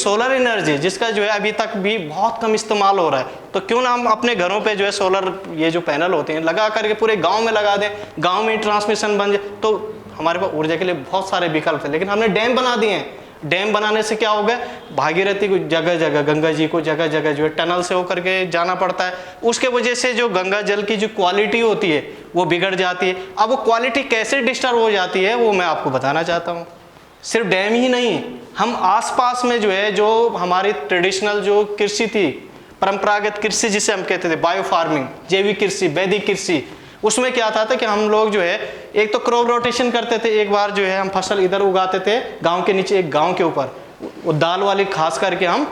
Solar energy जिसका जो है अभी तक भी बहुत कम इस्तेमाल हो रहा है, तो क्यों ना हम अपने घरों पे जो है सोलर ये जो पैनल होते हैं लगा करके पूरे गांव में लगा दें, गांव में ट्रांसमिशन बन जाए। तो हमारे पास ऊर्जा के लिए बहुत सारे विकल्प है, लेकिन हमने डैम बना दिए हैं। डैम बनाने से क्या होगा, भागीरथी को जगह जगह, गंगा जी को जगह जगह जो है टनल से होकर के जाना पड़ता है। उसके वजह से जो गंगा जल की जो क्वालिटी होती है वो बिगड़ जाती है। अब वो क्वालिटी कैसे डिस्टर्ब हो जाती है वो मैं आपको बताना चाहता हूँ। सिर्फ डैम ही नहीं, हम आसपास में जो है, जो हमारी ट्रेडिशनल जो कृषि थी, परंपरागत कृषि जिसे हम कहते थे, बायो फार्मिंग, जैविक कृषि, वैदिक कृषि, उसमें क्या था कि हम लोग जो है एक तो क्रॉप रोटेशन करते थे। एक बार जो है हम फसल इधर उगाते थे गांव के नीचे, एक गांव के ऊपर, वो दाल वाली खास करके हम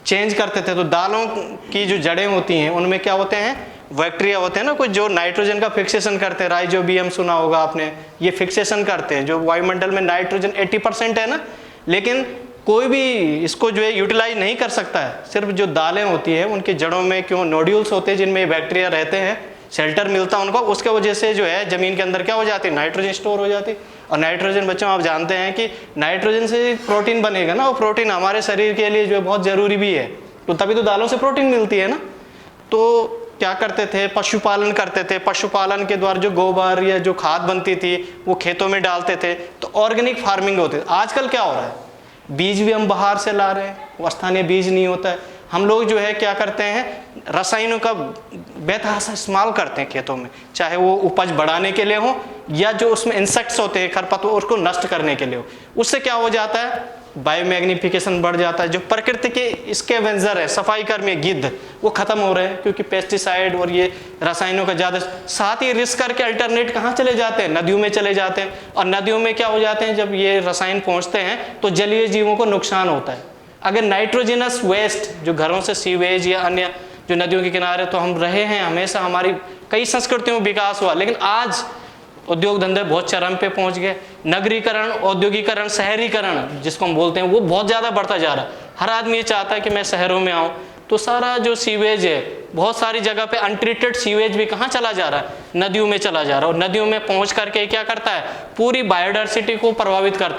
चेंज करते थे। तो दालों की जो जड़ें होती हैं उनमें क्या होते हैं, बैक्टीरिया होते हैं ना कुछ, जो नाइट्रोजन का फिक्सेशन करते हैं। राइजोबियम सुना होगा आपने, ये फिक्सेशन करते हैं। जो वायुमंडल में नाइट्रोजन 80% है ना, लेकिन कोई भी इसको जो है यूटिलाइज नहीं कर सकता है। सिर्फ जो दालें होती है उनकी जड़ों में क्यों नोड्यूल्स होते हैं जिनमें बैक्टीरिया रहते हैं, शेल्टर मिलता है उनको, उसके वजह से जो है जमीन के अंदर क्या हो जाती है, नाइट्रोजन स्टोर हो जाती है। और नाइट्रोजन बच्चों आप जानते हैं कि नाइट्रोजन से प्रोटीन बनेगा ना, वो प्रोटीन हमारे शरीर के लिए जो है बहुत ज़रूरी भी है। तो तभी तो दालों से प्रोटीन मिलती है ना। तो क्या करते थे, पशुपालन करते थे। पशुपालन के द्वारा जो गोबर या जो खाद बनती थी वो खेतों में डालते थे, तो ऑर्गेनिक फार्मिंग होती थी। आजकल क्या हो रहा है, बीज भी हम बाहर से ला रहे हैं, वो स्थानीय बीज नहीं होता है। हम लोग जो है क्या करते हैं, रसायनों का बेतहाशा इस्तेमाल करते हैं खेतों में, चाहे वो उपज बढ़ाने के लिए हो या जो उसमें इंसेक्ट्स होते हैं, खरपतवार, उसको नष्ट करने के लिए हो। उससे क्या हो जाता है, बायोमैग्निफिकेशन बढ़ जाता है। जो प्रकृति के स्कैवेंजर है, सफाई कर्मी, गिद्ध, वो खत्म हो रहे हैं क्योंकि पेस्टिसाइड और ये रसायनों का ज़्यादा। साथ ही रिस्क करके अल्टरनेट कहाँ चले जाते हैं, नदियों में चले जाते हैं। और नदियों में क्या हो जाते हैं, जब ये रसायन पहुँचते हैं तो जलीय जीवों को नुकसान होता है। अगर नाइट्रोजनस वेस्ट जो घरों से सीवेज या अन्य जो नदियों के किनारे, तो हम रहे हैं हमेशा, हमारी कई संस्कृतियों में विकास हुआ, लेकिन आज उद्योग धंधे बहुत चरम पे पहुंच गए। नगरीकरण, औद्योगिकरण, शहरीकरण जिसको हम बोलते हैं, वो बहुत ज़्यादा बढ़ता जा रहा है। हर आदमी ये चाहता है कि मैं शहरों में आऊँ, तो सारा जो सीवेज है, बहुत सारी जगह पे अनट्रीटेड सीवेज भी कहाँ चला जा रहा है, नदियों में चला जा रहा है। और नदियों में पहुँच करके क्या करता है, पूरी बायोडायवर्सिटी को प्रभावित करता है।